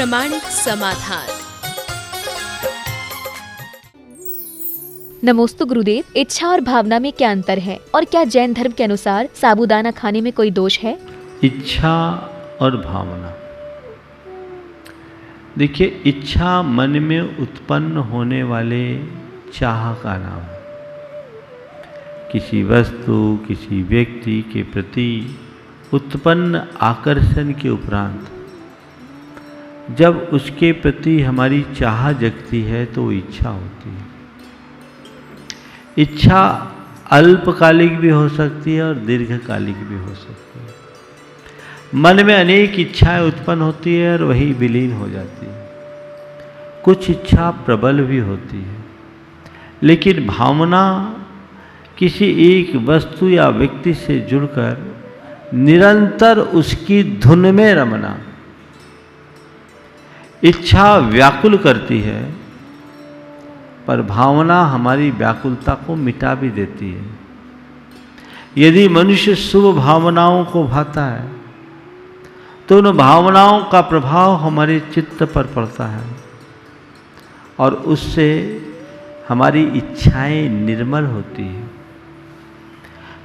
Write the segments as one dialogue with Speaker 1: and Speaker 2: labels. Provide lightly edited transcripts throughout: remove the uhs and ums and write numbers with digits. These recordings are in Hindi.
Speaker 1: प्रामाणिक समाधान।
Speaker 2: नमोस्तु गुरुदेव, इच्छा और भावना में क्या अंतर है और क्या जैन धर्म के अनुसार साबूदाना खाने में कोई दोष है?
Speaker 3: इच्छा और भावना, देखिए, इच्छा मन में उत्पन्न होने वाले चाह का नाम है। किसी वस्तु, किसी व्यक्ति के प्रति उत्पन्न आकर्षण के उपरांत जब उसके प्रति हमारी चाह जगती है तो इच्छा होती है। इच्छा अल्पकालिक भी हो सकती है और दीर्घकालिक भी हो सकती है। मन में अनेक इच्छाएं उत्पन्न होती है और वही विलीन हो जाती है। कुछ इच्छा प्रबल भी होती है, लेकिन भावना किसी एक वस्तु या व्यक्ति से जुड़कर निरंतर उसकी धुन में रमना। इच्छा व्याकुल करती है, पर भावना हमारी व्याकुलता को मिटा भी देती है। यदि मनुष्य शुभ भावनाओं को भाता है तो उन भावनाओं का प्रभाव हमारे चित्त पर पड़ता है और उससे हमारी इच्छाएं निर्मल होती हैं।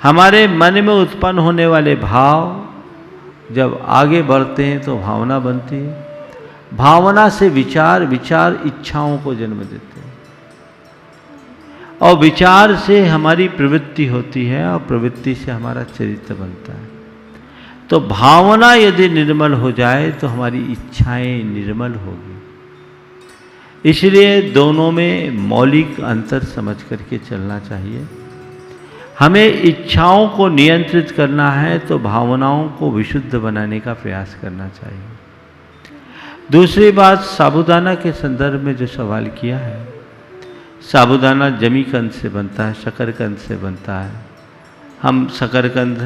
Speaker 3: हमारे मन में उत्पन्न होने वाले भाव जब आगे बढ़ते हैं तो भावना बनती है। भावना से विचार, विचार इच्छाओं को जन्म देते हैं और विचार से हमारी प्रवृत्ति होती है और प्रवृत्ति से हमारा चरित्र बनता है। तो भावना यदि निर्मल हो जाए तो हमारी इच्छाएं निर्मल होगी। इसलिए दोनों में मौलिक अंतर समझ करके चलना चाहिए। हमें इच्छाओं को नियंत्रित करना है तो भावनाओं को विशुद्ध बनाने का प्रयास करना चाहिए। दूसरी बात, साबूदाना के संदर्भ में जो सवाल किया है, साबूदाना जमीकंद से बनता है, शकरकंद से बनता है। हम शकरकंद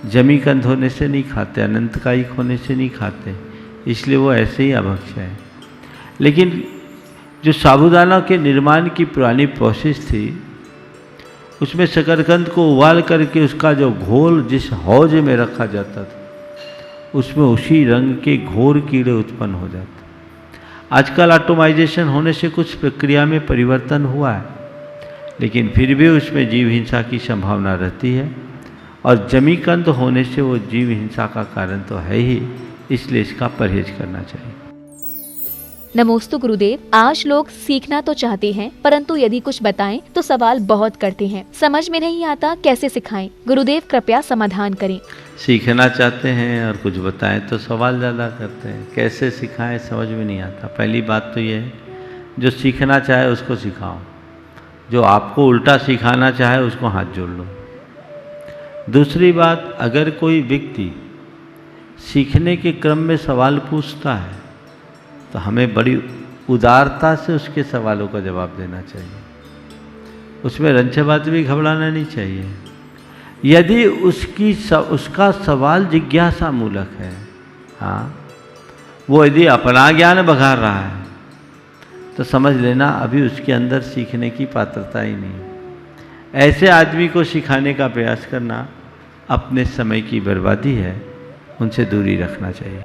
Speaker 3: जमीकंद होने से नहीं खाते, अनंतकायिक होने से नहीं खाते, इसलिए वो ऐसे ही अभक्ष्य है। लेकिन जो साबूदाना के निर्माण की पुरानी प्रोसेस थी, उसमें शकरकंद को उबाल करके उसका जो घोल जिस हौज में रखा जाता था उसमें उसी रंग के घोर कीड़े उत्पन्न हो जाते। आजकल ऑटोमाइजेशन होने से कुछ प्रक्रिया में परिवर्तन हुआ है, लेकिन फिर भी उसमें जीव हिंसा की संभावना रहती है और जमीकंद होने से वो जीव हिंसा का कारण तो है ही, इसलिए इसका परहेज करना चाहिए।
Speaker 2: नमोस्तु गुरुदेव, आज लोग सीखना तो चाहते हैं परंतु यदि कुछ बताएं तो सवाल बहुत करते हैं, समझ में नहीं आता कैसे सिखाएं। गुरुदेव कृपया समाधान करें।
Speaker 3: सीखना चाहते हैं और कुछ बताएं तो सवाल ज़्यादा करते हैं, कैसे सिखाएं समझ में नहीं आता। पहली बात तो ये है, जो सीखना चाहे उसको सिखाओ, जो आपको उल्टा सिखाना चाहे उसको हाथ जोड़ लो। दूसरी बात, अगर कोई व्यक्ति सीखने के क्रम में सवाल पूछता है तो हमें बड़ी उदारता से उसके सवालों का जवाब देना चाहिए। उसमें रंचबात भी घबराना नहीं चाहिए। यदि उसका सवाल जिज्ञासा मूलक है, हाँ, वो यदि अपना ज्ञान बघार रहा है तो समझ लेना अभी उसके अंदर सीखने की पात्रता ही नहीं। ऐसे आदमी को सिखाने का प्रयास करना अपने समय की बर्बादी है, उनसे दूरी रखना चाहिए।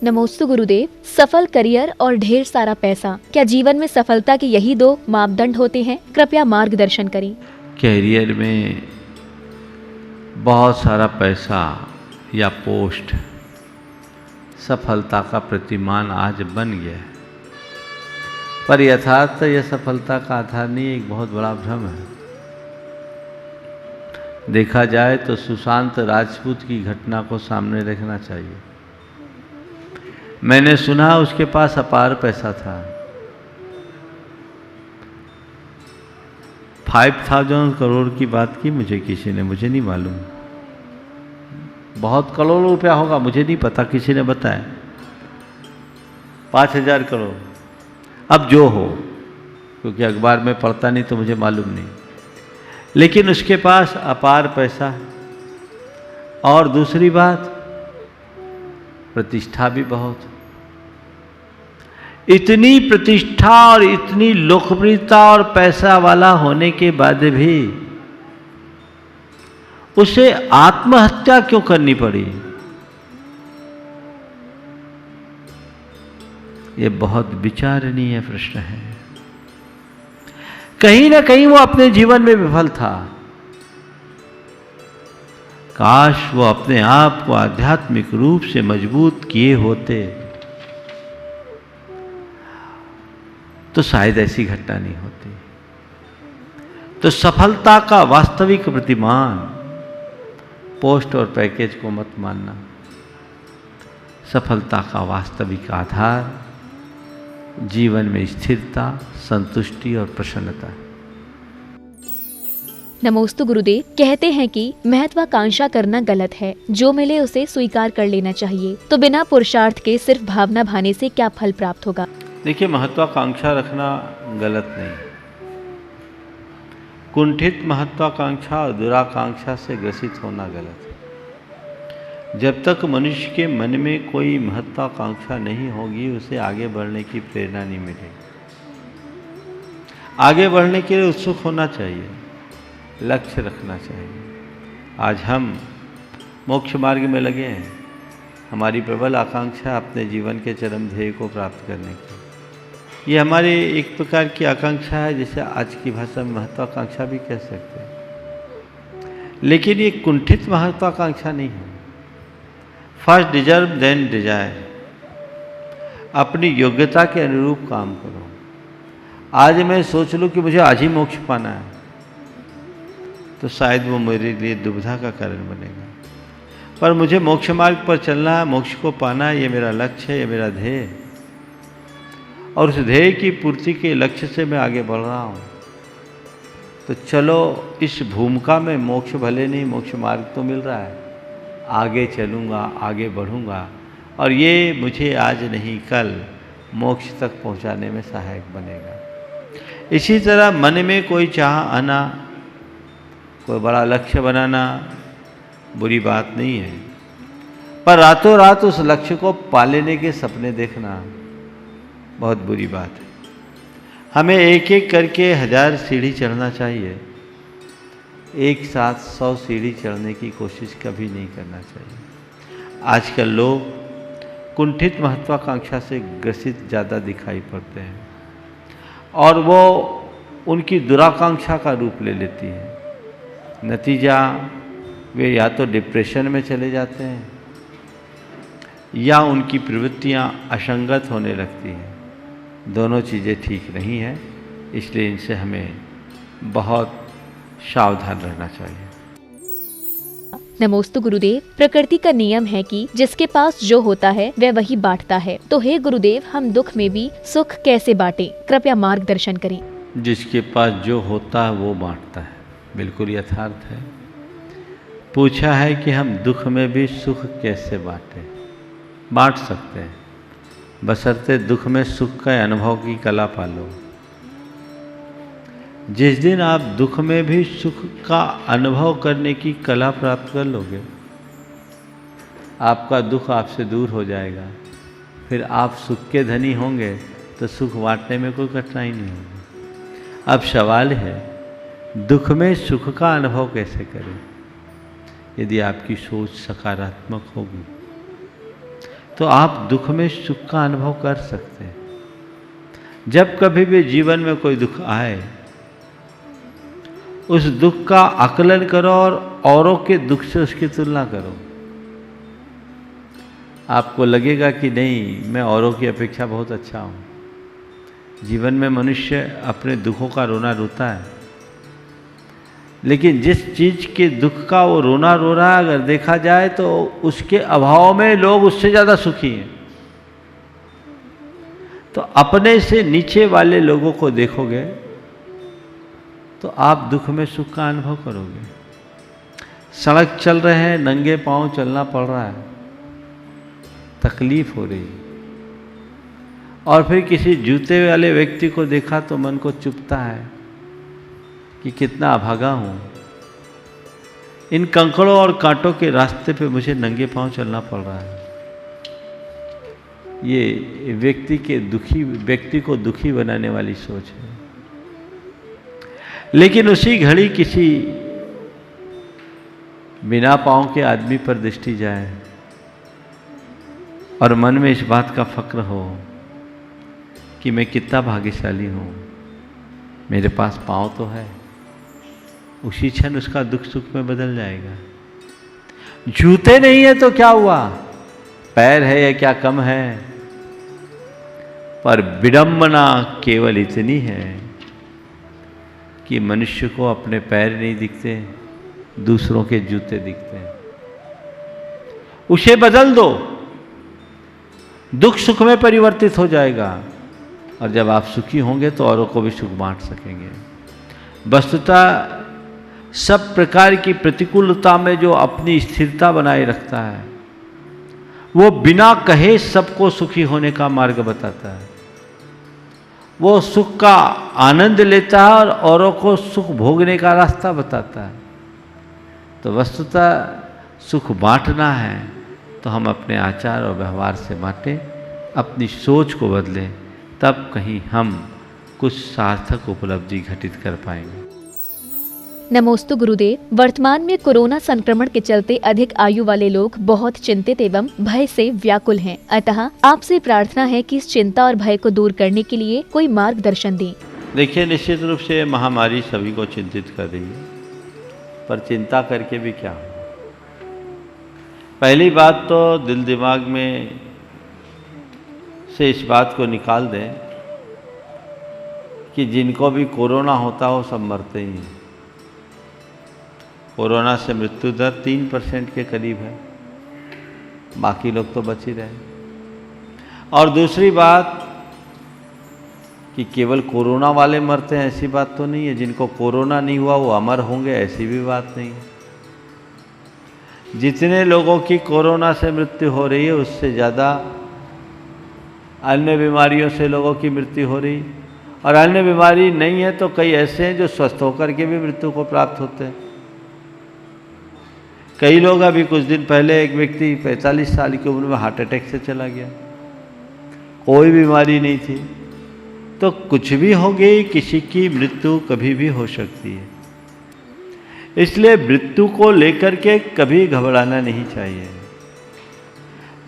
Speaker 2: नमोस्तु गुरुदेव, सफल करियर और ढेर सारा पैसा, क्या जीवन में सफलता के यही दो मापदंड होते हैं? कृपया मार्गदर्शन करें।
Speaker 3: कैरियर में बहुत सारा पैसा या पोस्ट सफलता का प्रतिमान आज बन गया है, पर यथार्थ यह सफलता का आधार नहीं, एक बहुत बड़ा भ्रम है। देखा जाए तो सुशांत राजपूत की घटना को सामने रखना चाहिए। मैंने सुना उसके पास अपार पैसा था, 5,000 करोड़ की बात की मुझे किसी ने, मुझे नहीं मालूम, बहुत करोड़ों रुपया होगा, मुझे नहीं पता, किसी ने बताया 5,000 करोड़। अब जो हो, क्योंकि अखबार में पढ़ता नहीं तो मुझे मालूम नहीं, लेकिन उसके पास अपार पैसा है। और दूसरी बात, प्रतिष्ठा भी बहुत। इतनी प्रतिष्ठा और इतनी लोकप्रियता और पैसा वाला होने के बाद भी उसे आत्महत्या क्यों करनी पड़ी? ये बहुत विचारणीय प्रश्न है। कहीं ना कहीं वो अपने जीवन में विफल था। काश वो अपने आप को आध्यात्मिक रूप से मजबूत किए होते तो शायद ऐसी घटना नहीं होती। तो सफलता का वास्तविक प्रतिमान पोस्ट और पैकेज को मत मानना। सफलता का वास्तविक आधार जीवन में स्थिरता, संतुष्टि और प्रसन्नता।
Speaker 2: नमोस्तु गुरुदेव। कहते हैं कि महत्वाकांक्षा करना गलत है, जो मिले उसे स्वीकार कर लेना चाहिए। तो बिना पुरुषार्थ के सिर्फ भावना भाने से क्या फल प्राप्त होगा?
Speaker 3: देखिए, महत्वाकांक्षा रखना गलत नहीं। कुंठित महत्वाकांक्षा और दुराकांक्षा से ग्रसित होना गलत है। जब तक मनुष्य के मन में कोई महत्वाकांक्षा नहीं होगी, उसे आगे बढ़ने की प्रेरणा नहीं मिलेगी। आगे बढ़ने के लिए उत्सुक होना चाहिए, लक्ष्य रखना चाहिए। आज हम मोक्ष मार्ग में लगे हैं। हमारी प्रबल आकांक्षा अपने जीवन के चरम ध्येय को प्राप्त करने की। ये हमारी एक प्रकार की आकांक्षा है, जिसे आज की भाषा में महत्वाकांक्षा भी कह सकते हैं। लेकिन ये कुंठित महत्वाकांक्षा नहीं है। First deserve then desire. अपनी योग्यता के अनुरूप काम करो। आज मैं सोच लूँ कि मुझे आज ही मोक्ष पाना है, तो शायद वो मेरे लिए दुविधा का कारण बनेगा। पर मुझे मोक्ष मार्ग पर चलना है, मोक्ष को पाना है, ये मेरा लक्ष्य है, ये मेरा ध्येय है। और उस ध्येय की पूर्ति के लक्ष्य से मैं आगे बढ़ रहा हूँ। तो चलो, इस भूमिका में मोक्ष भले नहीं, मोक्ष मार्ग तो मिल रहा है, आगे चलूँगा, आगे बढ़ूँगा, और ये मुझे आज नहीं कल मोक्ष तक पहुँचाने में सहायक बनेगा। इसी तरह मन में कोई चाह आना, कोई बड़ा लक्ष्य बनाना बुरी बात नहीं है, पर रातों रात उस लक्ष्य को पा लेने के सपने देखना बहुत बुरी बात है। हमें एक एक करके 1000 सीढ़ी चढ़ना चाहिए। एक साथ 100 सीढ़ी चढ़ने की कोशिश कभी नहीं करना चाहिए। आजकल लोग कुंठित महत्वाकांक्षा से ग्रसित ज़्यादा दिखाई पड़ते हैं, और वो उनकी दुराकांक्षा का रूप ले लेती है। नतीजा, वे या तो डिप्रेशन में चले जाते हैं, या उनकी प्रवृत्तियां असंगत होने लगती हैं। दोनों चीज़ें ठीक नहीं हैं, इसलिए इनसे हमें बहुत सावधान रहना चाहिए।
Speaker 2: नमोस्तु गुरुदेव। प्रकृति का नियम है कि जिसके पास जो होता है वह वही बांटता है। तो हे गुरुदेव, हम दुख में भी सुख कैसे बांटें? कृपया मार्गदर्शन करें।
Speaker 3: जिसके पास जो होता है वो बांटता है, बिल्कुल यथार्थ है। पूछा है कि हम दुख में भी सुख कैसे बांटें? बांट सकते हैं, बशर्ते दुख में सुख का अनुभव की कला पालो। जिस दिन आप दुख में भी सुख का अनुभव करने की कला प्राप्त कर लोगे, आपका दुख आपसे दूर हो जाएगा। फिर आप सुख के धनी होंगे तो सुख बांटने में कोई कठिनाई नहीं होगी। अब सवाल है, दुख में सुख का अनुभव कैसे करें? यदि आपकी सोच सकारात्मक होगी तो आप दुख में सुख का अनुभव कर सकते हैं। जब कभी भी जीवन में कोई दुख आए, उस दुख का आकलन करो और औरों के दुख से उसकी तुलना करो। आपको लगेगा कि नहीं, मैं औरों की अपेक्षा बहुत अच्छा हूँ। जीवन में मनुष्य अपने दुखों का रोना रोता है, लेकिन जिस चीज़ के दुख का वो रोना रो रहा है, अगर देखा जाए तो उसके अभाव में लोग उससे ज़्यादा सुखी हैं। तो अपने से नीचे वाले लोगों को देखोगे तो आप दुख में सुख का अनुभव करोगे। सड़क चल रहे हैं, नंगे पांव चलना पड़ रहा है, तकलीफ हो रही है, और फिर किसी जूते वाले व्यक्ति को देखा तो मन को चुभता है कि कितना अभागा हूँ। इन कंकड़ों और कांटों के रास्ते पे मुझे नंगे पांव चलना पड़ रहा है। ये व्यक्ति को दुखी बनाने वाली सोच है। लेकिन उसी घड़ी किसी बिना पांव के आदमी पर दृष्टि जाए और मन में इस बात का फक्र हो कि मैं कितना भाग्यशाली हूँ, मेरे पास पाँव तो है, उसी क्षण उसका दुख सुख में बदल जाएगा। जूते नहीं है तो क्या हुआ, पैर है या क्या कम है, पर विडंबना केवल इतनी है कि मनुष्य को अपने पैर नहीं दिखते, दूसरों के जूते दिखते हैं। उसे बदल दो, दुख सुख में परिवर्तित हो जाएगा, और जब आप सुखी होंगे तो औरों को भी सुख बांट सकेंगे। वस्तुतः सब प्रकार की प्रतिकूलता में जो अपनी स्थिरता बनाए रखता है, वो बिना कहे सबको सुखी होने का मार्ग बताता है। वो सुख का आनंद लेता है और औरों को सुख भोगने का रास्ता बताता है। तो वस्तुतः सुख बांटना है तो हम अपने आचार और व्यवहार से बांटें, अपनी सोच को बदलें, तब कहीं हम कुछ सार्थक उपलब्धि घटित कर पाएंगे।
Speaker 2: नमोस्तु गुरुदेव। वर्तमान में कोरोना संक्रमण के चलते अधिक आयु वाले लोग बहुत चिंतित एवं भय से व्याकुल हैं। अतः आपसे प्रार्थना है कि इस चिंता और भय को दूर करने के लिए कोई मार्गदर्शन दें।
Speaker 3: देखिए, निश्चित रूप से महामारी सभी को चिंतित कर रही है, पर चिंता करके भी क्या हो। पहली बात तो दिल दिमाग में से इस बात को निकाल दें कि जिनको भी कोरोना होता हो सब मरते ही हैं। कोरोना से मृत्यु दर 3% के करीब है, बाकी लोग तो बच ही रहे। और दूसरी बात कि केवल कोरोना वाले मरते हैं, ऐसी बात तो नहीं है। जिनको कोरोना नहीं हुआ वो अमर होंगे, ऐसी भी बात नहीं है। जितने लोगों की कोरोना से मृत्यु हो रही है, उससे ज़्यादा अन्य बीमारियों से लोगों की मृत्यु हो रही, और अन्य बीमारी नहीं है तो कई ऐसे हैं जो स्वस्थ होकर के भी मृत्यु को प्राप्त होते हैं। कई लोग, अभी कुछ दिन पहले एक व्यक्ति 45 साल की उम्र में हार्ट अटैक से चला गया, कोई बीमारी नहीं थी। तो कुछ भी हो गई, किसी की मृत्यु कभी भी हो सकती है। इसलिए मृत्यु को लेकर के कभी घबराना नहीं चाहिए।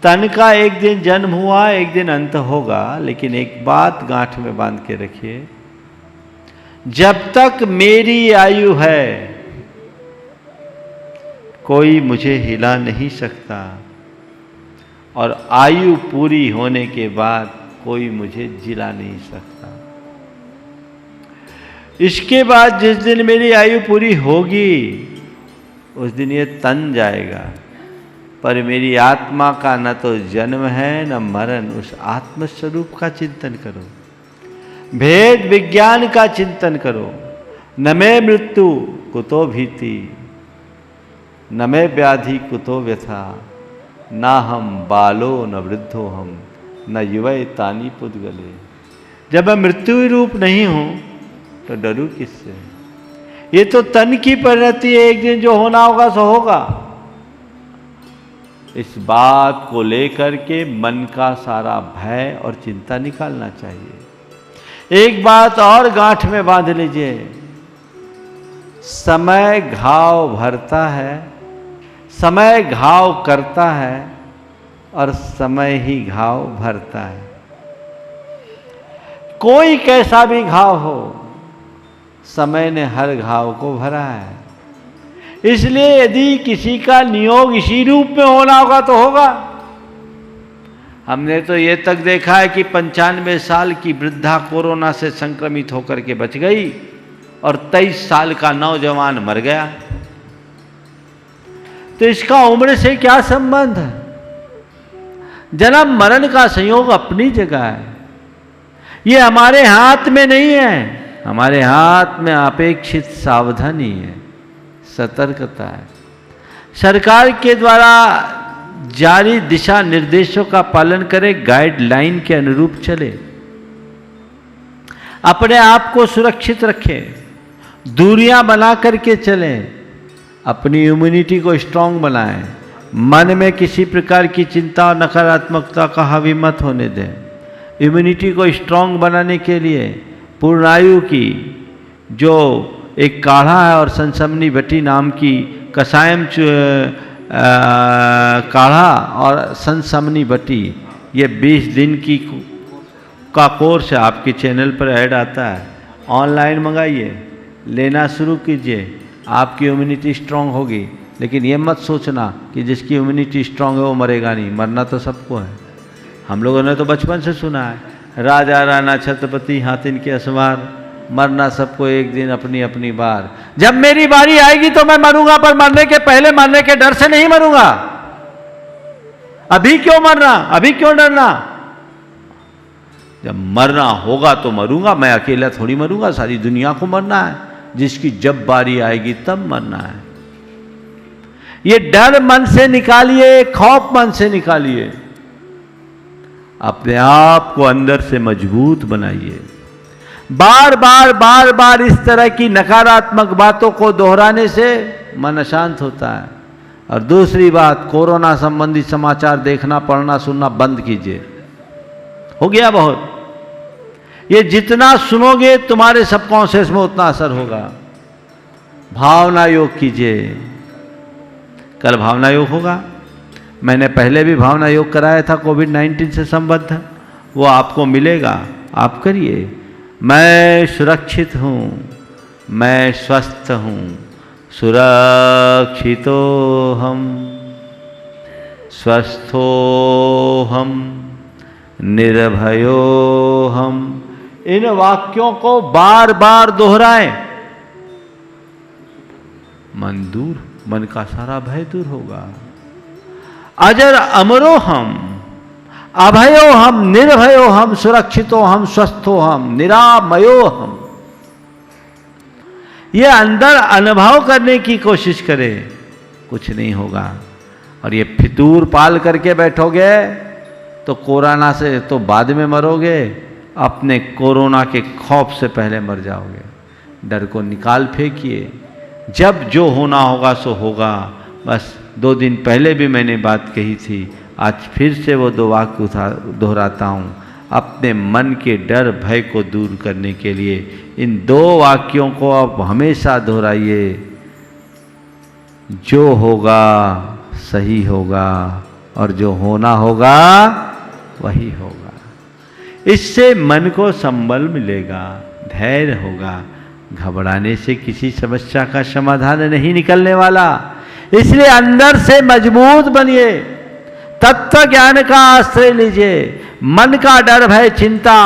Speaker 3: तन का एक दिन जन्म हुआ, एक दिन अंत होगा, लेकिन एक बात गांठ में बांध के रखिए, जब तक मेरी आयु है कोई मुझे हिला नहीं सकता, और आयु पूरी होने के बाद कोई मुझे जिला नहीं सकता। इसके बाद जिस दिन मेरी आयु पूरी होगी उस दिन ये तन जाएगा, पर मेरी आत्मा का न तो जन्म है न मरण। उस आत्म स्वरूप का चिंतन करो, भेद विज्ञान का चिंतन करो। न मे मृत्यु कुतो भीति, न मे व्याधि कुतो व्यथा, ना हम बालो न वृद्धो हम, न युवै तानी पुद्गले। जब मैं मृत्यु रूप नहीं हूं तो डरूं किससे। ये तो तन की परिणति है, एक दिन जो होना होगा सो होगा। इस बात को लेकर के मन का सारा भय और चिंता निकालना चाहिए। एक बात और गांठ में बांध लीजिए, समय घाव भरता है, समय घाव करता है, और समय ही घाव भरता है। कोई कैसा भी घाव हो, समय ने हर घाव को भरा है। इसलिए यदि किसी का नियोग इसी रूप में होना होगा तो होगा। हमने तो ये तक देखा है कि 95 साल की वृद्धा कोरोना से संक्रमित होकर के बच गई, और 23 साल का नौजवान मर गया। तो इसका उम्र से क्या संबंध है। जन्म मरण का संयोग अपनी जगह है, ये हमारे हाथ में नहीं है। हमारे हाथ में अपेक्षित सावधानी है, सतर्कता है। सरकार के द्वारा जारी दिशा निर्देशों का पालन करें, गाइडलाइन के अनुरूप चले, अपने आप को सुरक्षित रखें, दूरियां बना करके चलें, अपनी इम्यूनिटी को स्ट्रांग बनाएं, मन में किसी प्रकार की चिंता और नकारात्मकता का हावी मत होने दें। इम्यूनिटी को स्ट्रांग बनाने के लिए पूर्णायु की जो एक काढ़ा है और संसमनी बटी नाम की कसायम काढ़ा और संसमनी बटी, ये 20 दिन की का कोर्स है, आपके चैनल पर ऐड आता है, ऑनलाइन मंगाइए, लेना शुरू कीजिए, आपकी इम्यूनिटी स्ट्रांग होगी। लेकिन ये मत सोचना कि जिसकी इम्यूनिटी स्ट्रांग है वो मरेगा नहीं, मरना तो सबको है। हम लोगों ने तो बचपन से सुना है, राजा राणा छत्रपति हाथिन के असवार, मरना सबको एक दिन अपनी अपनी बार। जब मेरी बारी आएगी तो मैं मरूंगा, पर मरने के पहले मरने के डर से नहीं मरूंगा। अभी क्यों मरना, अभी क्यों डरना? जब मरना होगा तो मरूंगा, मैं अकेला थोड़ी मरूंगा, सारी दुनिया को मरना है। जिसकी जब बारी आएगी तब मरना है। ये डर मन से निकालिए, खौफ मन से निकालिए, अपने आप को अंदर से मजबूत बनाइए। बार बार बार बार इस तरह की नकारात्मक बातों को दोहराने से मन अशांत होता है। और दूसरी बात, कोरोना संबंधी समाचार देखना, पढ़ना, सुनना बंद कीजिए, हो गया बहुत। ये जितना सुनोगे तुम्हारे सबकॉन्शियस में उतना असर होगा। भावना योग कीजिए, कल भावना योग होगा। मैंने पहले भी भावना योग कराया था कोविड-19 से संबद्ध, वो आपको मिलेगा, आप करिए। मैं सुरक्षित हूँ, मैं स्वस्थ हूँ, सुरक्षितो हम, स्वस्थो हम, निर्भयो हम। इन वाक्यों को बार बार दोहराएं, मन का सारा भय दूर होगा। अजर अमरो हम, अभयो हम, निर्भयो हम, सुरक्षितो हम, स्वस्थो हम, निरामयो हम। ये अंदर अनुभव करने की कोशिश करें, कुछ नहीं होगा। और ये फितूर पाल करके बैठोगे तो कोरोना से तो बाद में मरोगे, अपने कोरोना के खौफ से पहले मर जाओगे। डर को निकाल फेंकिए, जब जो होना होगा सो होगा। बस 2 दिन पहले भी मैंने बात कही थी, आज फिर से वो 2 वाक्य दोहराता हूँ। अपने मन के डर भय को दूर करने के लिए इन 2 वाक्यों को आप हमेशा दोहराइए। जो होगा सही होगा और जो होना होगा वही होगा। इससे मन को संबल मिलेगा, धैर्य होगा। घबराने से किसी समस्या का समाधान नहीं निकलने वाला। इसलिए अंदर से मजबूत बनिए, तत्व ज्ञान का आश्रय लीजिए, मन का डर भय चिंता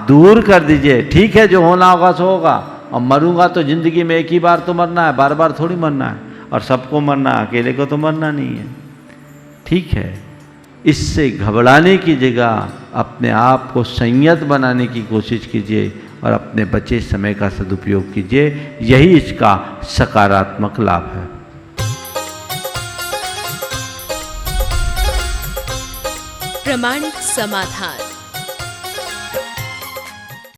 Speaker 3: दूर कर दीजिए। ठीक है, जो होना होगा सो होगा, और मरूंगा तो जिंदगी में एक ही बार तो मरना है, बार बार थोड़ी मरना है। और सबको मरना, अकेले को तो मरना नहीं है। ठीक है, इससे घबराने की जगह अपने आप को संयत बनाने की कोशिश कीजिए और अपने बचे समय का सदुपयोग कीजिए। यही इसका सकारात्मक लाभ है।
Speaker 1: प्रामाणिक समाधान।